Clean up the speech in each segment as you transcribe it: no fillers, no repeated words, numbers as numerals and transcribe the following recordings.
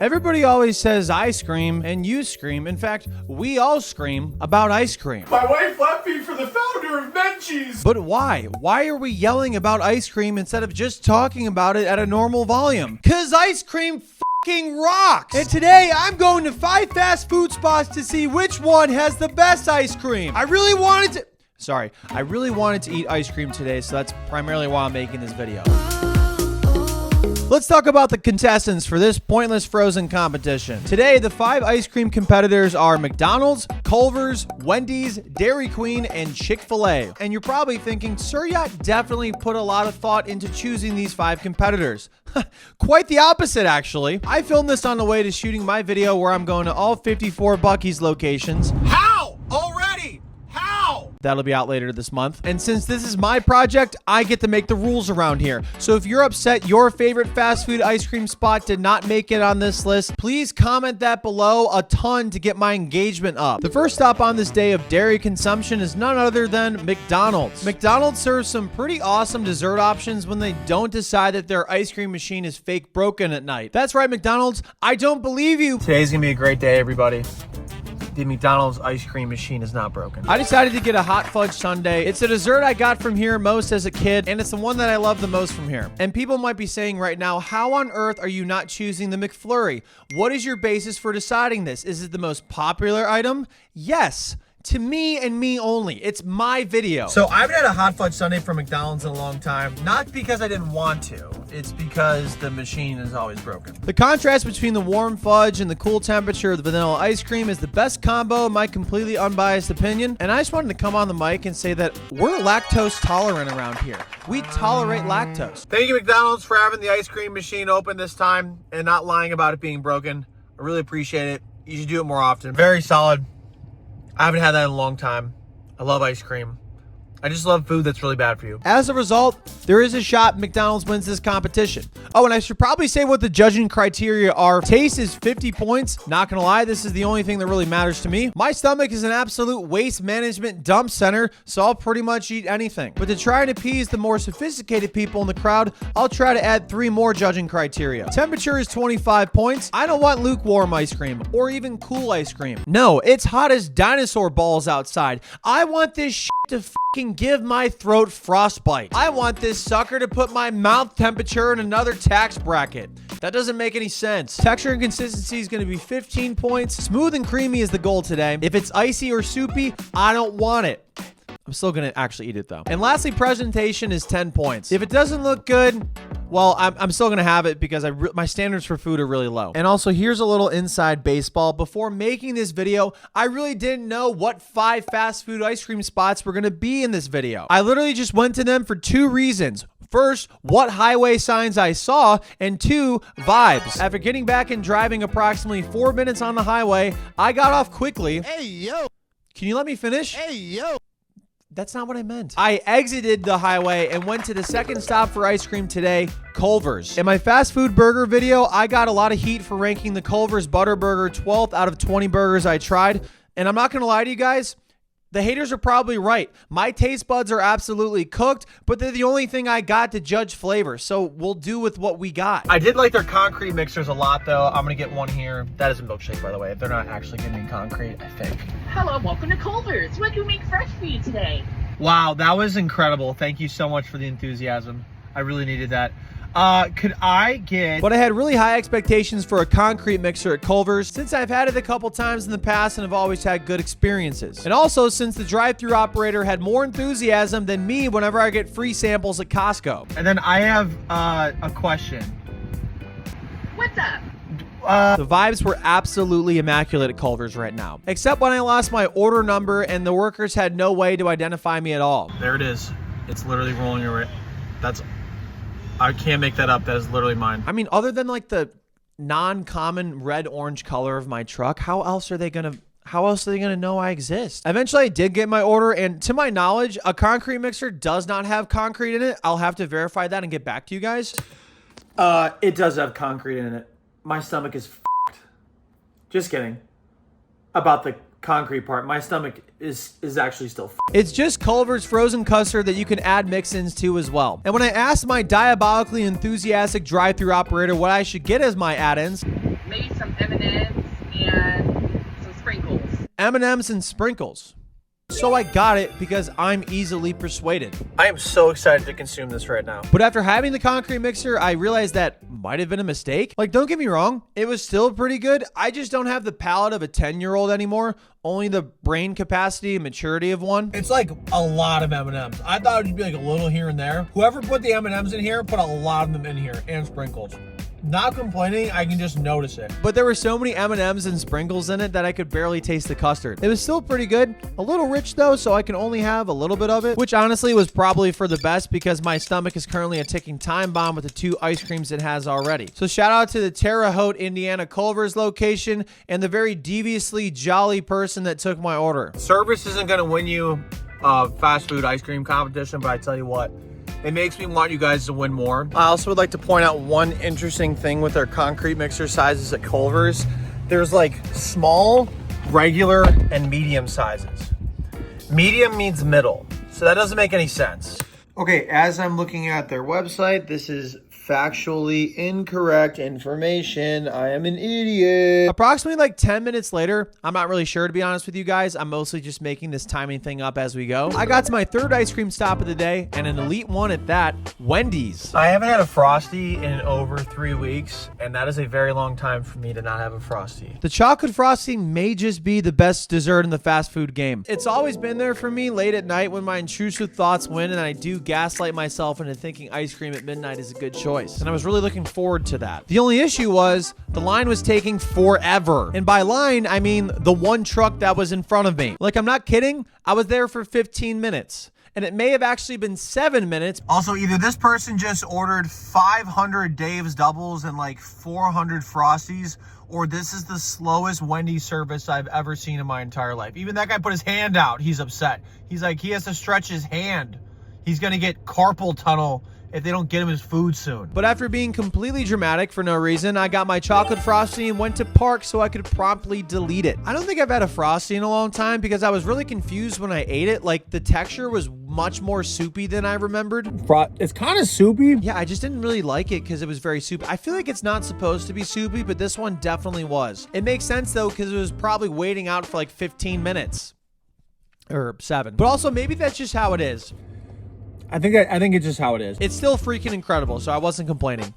Everybody always says I scream and you scream. In fact, we all scream about ice cream. My wife left me for the founder of Menchie's. But why? Why are we yelling about ice cream instead of just talking about it at a normal volume? 'Cause ice cream fucking rocks! And today I'm going to 5 fast food spots to see which one has the best ice cream. I really wanted to eat ice cream today, so that's primarily why I'm making this video. Let's talk about the contestants for this pointless frozen competition. Today, the 5 ice cream competitors are McDonald's, Culver's, Wendy's, Dairy Queen, and Chick-fil-A. And you're probably thinking, Suryat definitely put a lot of thought into choosing these 5 competitors. Quite the opposite, actually. I filmed this on the way to shooting my video where I'm going to all 54 Buc-ee's locations. How? Already? How? That'll be out later this month. And since this is my project, I get to make the rules around here. So if you're upset your favorite fast food ice cream spot did not make it on this list, please comment that below a ton to get my engagement up. The first stop on this day of dairy consumption is none other than McDonald's. McDonald's serves some pretty awesome dessert options when they don't decide that their ice cream machine is fake broken at night. That's right, McDonald's, I don't believe you. Today's gonna be a great day, everybody. The McDonald's ice cream machine is not broken. I decided to get a hot fudge sundae. It's a dessert I got from here most as a kid, and it's the one that I love the most from here. And people might be saying right now, how on earth are you not choosing the McFlurry? What is your basis for deciding this? Is it the most popular item? Yes. To me and me only. It's my video. So I haven't had a hot fudge sundae from McDonald's in a long time. Not because I didn't want to. It's because the machine is always broken. The contrast between the warm fudge and the cool temperature of the vanilla ice cream is the best combo in my completely unbiased opinion. And I just wanted to come on the mic and say that we're lactose tolerant around here. We tolerate lactose. Thank you, McDonald's, for having the ice cream machine open this time and not lying about it being broken. I really appreciate it. You should do it more often. Very solid. I haven't had that in a long time. I love ice cream. I just love food that's really bad for you. As a result, there is a shot McDonald's wins this competition. Oh, and I should probably say what the judging criteria are. Taste is 50 points. Not gonna lie, this is the only thing that really matters to me. My stomach is an absolute waste management dump center, so I'll pretty much eat anything. But to try and appease the more sophisticated people in the crowd, I'll try to add 3 more judging criteria. Temperature is 25 points. I don't want lukewarm ice cream or even cool ice cream. No, it's hot as dinosaur balls outside. I want this shit to fucking give my throat frostbite. I want this sucker to put my mouth temperature in another tax bracket. That doesn't make any sense. Texture and consistency is going to be 15 points. Smooth and creamy is the goal today. If it's icy or soupy, I don't want it. I'm still going to actually eat it though. And lastly, presentation is 10 points. If it doesn't look good, well, I'm still going to have it because my standards for food are really low. And also, here's a little inside baseball. Before making this video, I really didn't know what 5 fast food ice cream spots were going to be in this video. I literally just went to them for 2 reasons. First, what highway signs I saw, and 2, vibes. After getting back and driving approximately 4 minutes on the highway, I got off quickly. Hey, yo. Can you let me finish? Hey, yo. That's not what I meant. I exited the highway and went to the second stop for ice cream today, Culver's. In my fast food burger video, I got a lot of heat for ranking the Culver's Butter Burger 12th out of 20 burgers I tried. And I'm not gonna lie to you guys, the haters are probably right. My taste buds are absolutely cooked, but they're the only thing I got to judge flavor. So we'll do with what we got. I did like their concrete mixers a lot though. I'm gonna get one here. That is a milkshake, by the way. They're not actually giving me concrete, I think. Hello, welcome to Culver's. What can we make fresh for you today? Wow, that was incredible. Thank you so much for the enthusiasm. I really needed that. Could I get... But I had really high expectations for a concrete mixer at Culver's since I've had it a couple times in the past and have always had good experiences. And also since the drive-thru operator had more enthusiasm than me whenever I get free samples at Costco. And then I have a question. What's up? The vibes were absolutely immaculate at Culver's right now. Except when I lost my order number and the workers had no way to identify me at all. There it is. It's literally rolling over. I can't make that up. That is literally mine. I mean, other than like the non-common red-orange color of my truck, how else are they gonna know I exist? Eventually I did get my order, and to my knowledge, a concrete mixer does not have concrete in it. I'll have to verify that and get back to you guys. It does have concrete in it. My stomach is f***ed. Just kidding. About the concrete part, my stomach is actually still f***ed. It's just Culver's frozen custard that you can add mix-ins to as well. And when I asked my diabolically enthusiastic drive-thru operator what I should get as my add-ins, maybe some M&Ms and some sprinkles. M&Ms and sprinkles. So I got it because I'm easily persuaded. I am so excited to consume this right now. But after having the concrete mixer, I realized that might have been a mistake. Like, don't get me wrong, it was still pretty good. I just don't have the palate of a 10-year-old anymore, only the brain capacity and maturity of one. It's like a lot of M&Ms. I thought it'd be like a little here and there. Whoever put the M&Ms in here put a lot of them in here and sprinkles. Not complaining, I can just notice it. But there were so many M&Ms and sprinkles in it that I could barely taste the custard. It was still pretty good. A little rich though, so I can only have a little bit of it, which honestly was probably for the best because my stomach is currently a ticking time bomb with the 2 ice creams it has already. So shout out to the Terre Haute, Indiana Culver's location and the very deviously jolly person that took my order. Service isn't gonna win you a fast food ice cream competition, but I tell you what, it makes me want you guys to win more. I also would like to point out one interesting thing with their concrete mixer sizes at Culver's. There's like small, regular, and medium sizes. Medium means middle, so that doesn't make any sense. Okay, as I'm looking at their website, this is factually incorrect information. I am an idiot. Approximately like 10 minutes later, I'm not really sure to be honest with you guys. I'm mostly just making this timing thing up as we go. I got to my 3rd ice cream stop of the day and an elite one at that, Wendy's. I haven't had a Frosty in over 3 weeks, and that is a very long time for me to not have a Frosty. The chocolate Frosty may just be the best dessert in the fast food game. It's always been there for me late at night when my intrusive thoughts win and I do gaslight myself into thinking ice cream at midnight is a good choice. And I was really looking forward to that. The only issue was the line was taking forever. And by line, I mean the one truck that was in front of me. Like, I'm not kidding. I was there for 15 minutes. And it may have actually been 7 minutes. Also, either this person just ordered 500 Dave's doubles and like 400 Frosties, or this is the slowest Wendy's service I've ever seen in my entire life. Even that guy put his hand out. He's upset. He's like, he has to stretch his hand. He's going to get carpal tunnel if they don't get him his food soon. But after being completely dramatic for no reason, I got my chocolate Frosty and went to park so I could promptly delete it. I don't think I've had a Frosty in a long time because I was really confused when I ate it. Like, the texture was much more soupy than I remembered. It's kind of soupy. Yeah, I just didn't really like it because it was very soupy. I feel like it's not supposed to be soupy, but this one definitely was. It makes sense though because it was probably waiting out for like 15 minutes. Or 7. But also maybe that's just how it is. I think it's just how it is. It's still freaking incredible, so I wasn't complaining.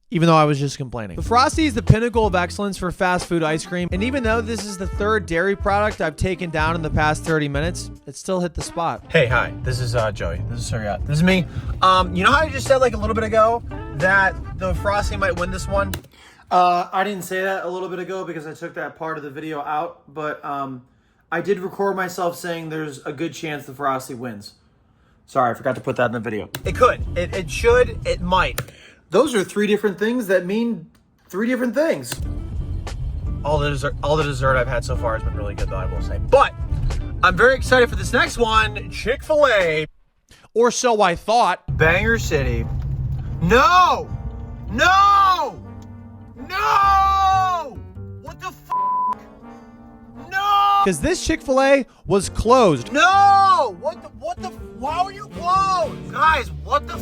Even though I was just complaining. The Frosty is the pinnacle of excellence for fast food ice cream. And even though this is the 3rd dairy product I've taken down in the past 30 minutes, it still hit the spot. Hey, hi. This is Joey. This is Surya. This is me. You know how I just said like a little bit ago that the Frosty might win this one? I didn't say that a little bit ago because I took that part of the video out. But I did record myself saying there's a good chance the Frosty wins. Sorry, I forgot to put that in the video. It could. It should. It might. Those are 3 different things that mean 3 different things. All the dessert I've had so far has been really good, though, I will say. But I'm very excited for this next one, Chick-fil-A. Or so I thought. Banger City. No! No! No! What the f***? No! Because this Chick-fil-A was closed. No! Why are you closed? Guys, what the f***?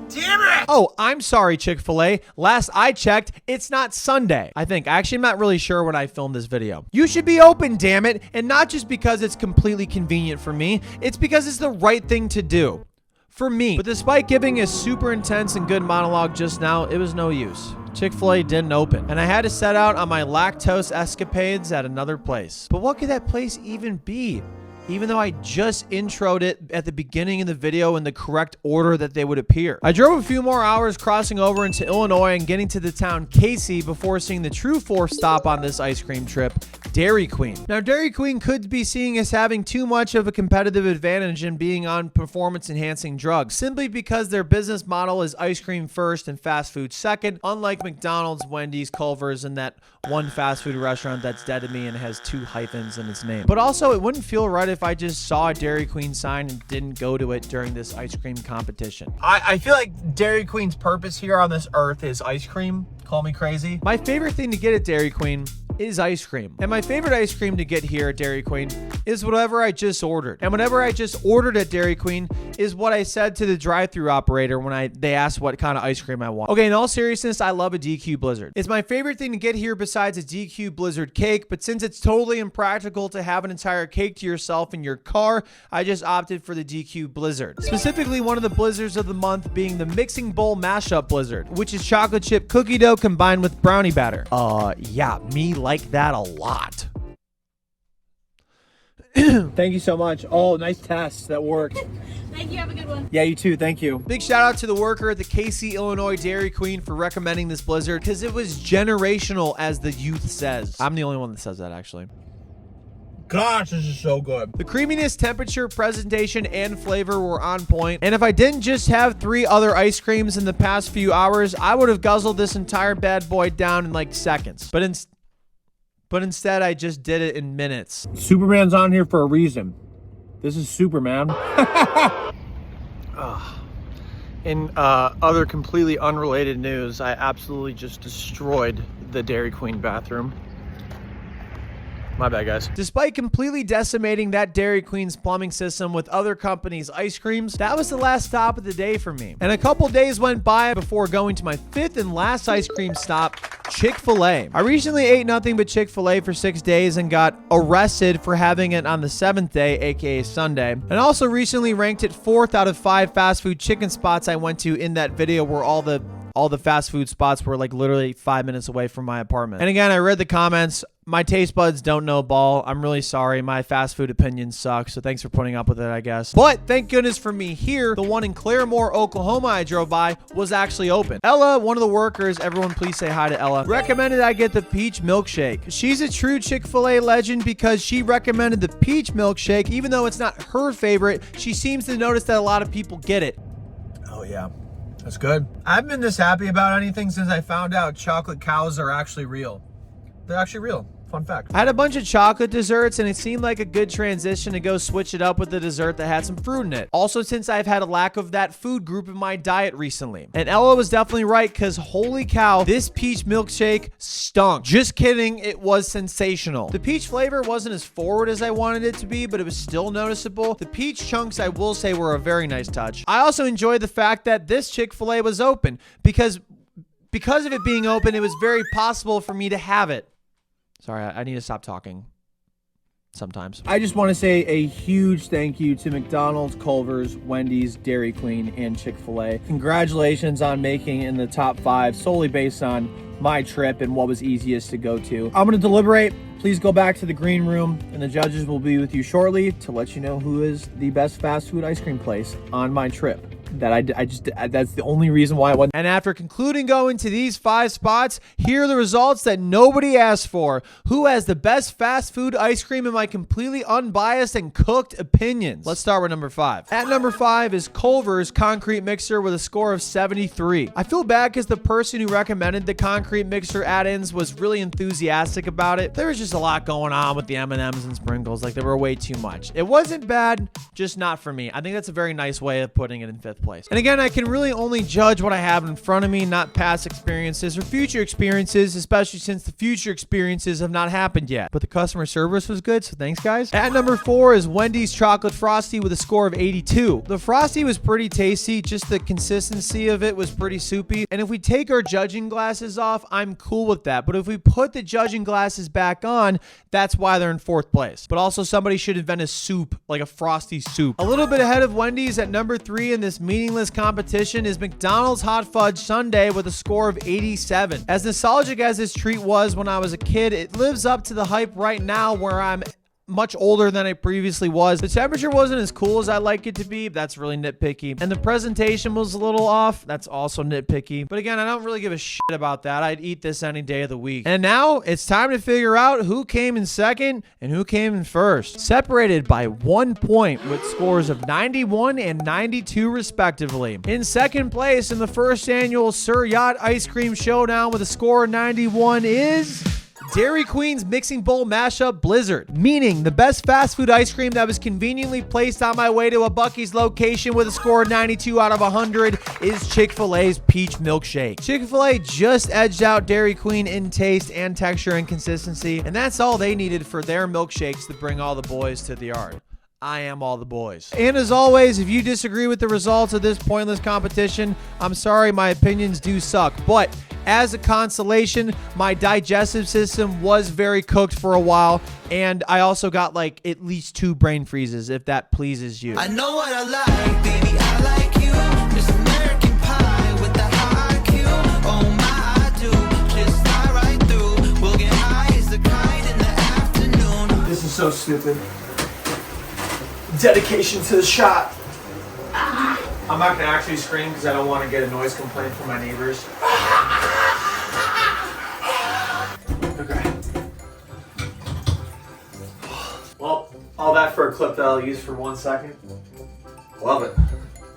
Damn it! Oh, I'm sorry, Chick-fil-A. Last I checked, it's not Sunday. I think. Actually, I'm not really sure when I filmed this video. You should be open, damn it. And not just because it's completely convenient for me. It's because it's the right thing to do. For me. But despite giving a super intense and good monologue just now, it was no use. Chick-fil-A didn't open, and I had to set out on my lactose escapades at another place. But what could that place even be? Even though I just introed it at the beginning of the video in the correct order that they would appear. I drove a few more hours crossing over into Illinois and getting to the town Casey before seeing the true 4th stop on this ice cream trip, Dairy Queen. Now, Dairy Queen could be seen as having too much of a competitive advantage in being on performance-enhancing drugs, simply because their business model is ice cream first and fast food second, unlike McDonald's, Wendy's, Culver's, and that one fast food restaurant that's dead to me and has 2 hyphens in its name. But also, it wouldn't feel right if I just saw a Dairy Queen sign and didn't go to it during this ice cream competition. I feel like Dairy Queen's purpose here on this earth is ice cream. Call me crazy. My favorite thing to get at Dairy Queen is ice cream. And my favorite ice cream to get here at Dairy Queen is whatever I just ordered. And whatever I just ordered at Dairy Queen is what I said to the drive-thru operator when they asked what kind of ice cream I want. Okay, in all seriousness, I love a DQ Blizzard. It's my favorite thing to get here besides a DQ Blizzard cake, but since it's totally impractical to have an entire cake to yourself in your car, I just opted for the DQ Blizzard. Specifically, one of the blizzards of the month being the Mixing Bowl Mashup Blizzard, which is chocolate chip cookie dough combined with brownie batter. Yeah, me like that a lot. Thank you so much. Oh, nice test. That worked. Thank you. Have a good one. Yeah, you too. Thank you. Big shout out to the worker at the KC, Illinois Dairy Queen for recommending this blizzard because it was generational, as the youth says. I'm the only one that says that, actually. Gosh, this is so good. The creaminess, temperature, presentation, and flavor were on point. And if I didn't just have 3 other ice creams in the past few hours, I would have guzzled this entire bad boy down in like seconds. But instead, I just did it in minutes. Superman's on here for a reason. This is Superman. In other completely unrelated news, I absolutely just destroyed the Dairy Queen bathroom. My bad, guys. Despite completely decimating that Dairy Queen's plumbing system with other companies' ice creams, that was the last stop of the day for me. And a couple days went by before going to my 5th and last ice cream stop, Chick-fil-A. I recently ate nothing but Chick-fil-A for 6 days and got arrested for having it on the 7th day, aka Sunday. And also recently ranked it 4th out of 5 fast food chicken spots I went to in that video where all the fast food spots were like literally 5 minutes away from my apartment. And again, I read the comments. My taste buds don't know ball. I'm really sorry. My fast food opinions suck, so thanks for putting up with it, I guess. But thank goodness for me here, the one in Claremore, Oklahoma I drove by was actually open. Ella, one of the workers, everyone please say hi to Ella, recommended I get the peach milkshake. She's a true Chick-fil-A legend because she recommended the peach milkshake. Even though it's not her favorite, she seems to notice that a lot of people get it. Oh, yeah. That's good. I've been this happy about anything since I found out chocolate cows are actually real. They're actually real. Fun fact. I had a bunch of chocolate desserts and it seemed like a good transition to go switch it up with a dessert that had some fruit in it. Also, since I've had a lack of that food group in my diet recently. And Ella was definitely right because holy cow, this peach milkshake stunk. Just kidding, it was sensational. The peach flavor wasn't as forward as I wanted it to be, but it was still noticeable. The peach chunks, I will say, were a very nice touch. I also enjoyed the fact that this Chick-fil-A was open because of it being open, it was very possible for me to have it. Sorry, I need to stop talking sometimes. I just want to say a huge thank you to McDonald's, Culver's, Wendy's, Dairy Queen, and Chick-fil-A. Congratulations on making it in the top 5 solely based on my trip and what was easiest to go to. I'm going to deliberate. Please go back to the green room and the judges will be with you shortly to let you know who is the best fast food ice cream place on my trip. That's the only reason why I went. And after concluding going to these 5 spots, here are the results that nobody asked for. Who has the best fast food ice cream in my completely unbiased and cooked opinions? Let's start with number 5. At number 5 is Culver's concrete mixer with a score of 73. I feel bad because the person who recommended the concrete mixer add-ins was really enthusiastic about it. There was just a lot going on with the M&Ms and sprinkles. Like, there were way too much. It wasn't bad, just not for me. I think that's a very nice way of putting it in 5th place. And again, I can really only judge what I have in front of me, not past experiences or future experiences, especially since the future experiences have not happened yet. But the customer service was good, so thanks, guys. At number 4 is Wendy's chocolate frosty with a score of 82. The frosty was pretty tasty, just the consistency of it was pretty soupy. And if we take our judging glasses off, I'm cool with that. But if we put the judging glasses back on, that's why they're in 4th place. But also somebody should invent a soup, like a frosty soup. A little bit ahead of Wendy's at number 3 in this meaningless competition is McDonald's hot fudge sundae with a score of 87. As nostalgic as this treat was when I was a kid, it lives up to the hype right now where I'm much older than I previously was. The temperature wasn't as cool as I like it to be. That's really nitpicky. And the presentation was a little off. That's also nitpicky. But again, I don't really give a shit about that. I'd eat this any day of the week. And now it's time to figure out who came in 2nd and who came in 1st. Separated by 1 point with scores of 91 and 92 respectively. In 2nd place in the 1st annual Sir Yacht Ice Cream Showdown with a score of 91 is Dairy Queen's Mixing Bowl Mashup Blizzard, meaning the best fast food ice cream that was conveniently placed on my way to a Buc-ee's location with a score of 92 out of 100 is Chick-fil-A's Peach Milkshake. Chick-fil-A just edged out Dairy Queen in taste and texture and consistency, and that's all they needed for their milkshakes to bring all the boys to the yard. I am all the boys. And as always, if you disagree with the results of this pointless competition, I'm sorry, my opinions do suck. But as a consolation, my digestive system was very cooked for a while, and I also got like at least 2 brain freezes, if that pleases you. I know what I like, baby, I like you. Miss American Pie with the high IQ. Oh my, I do. Just fly right through. We'll get high as a kite in the afternoon. This is so stupid. Dedication to the shot. I'm not gonna actually scream because I don't want to get a noise complaint from my neighbors. Okay. Well, all that for a clip that I'll use for 1 second. Love it.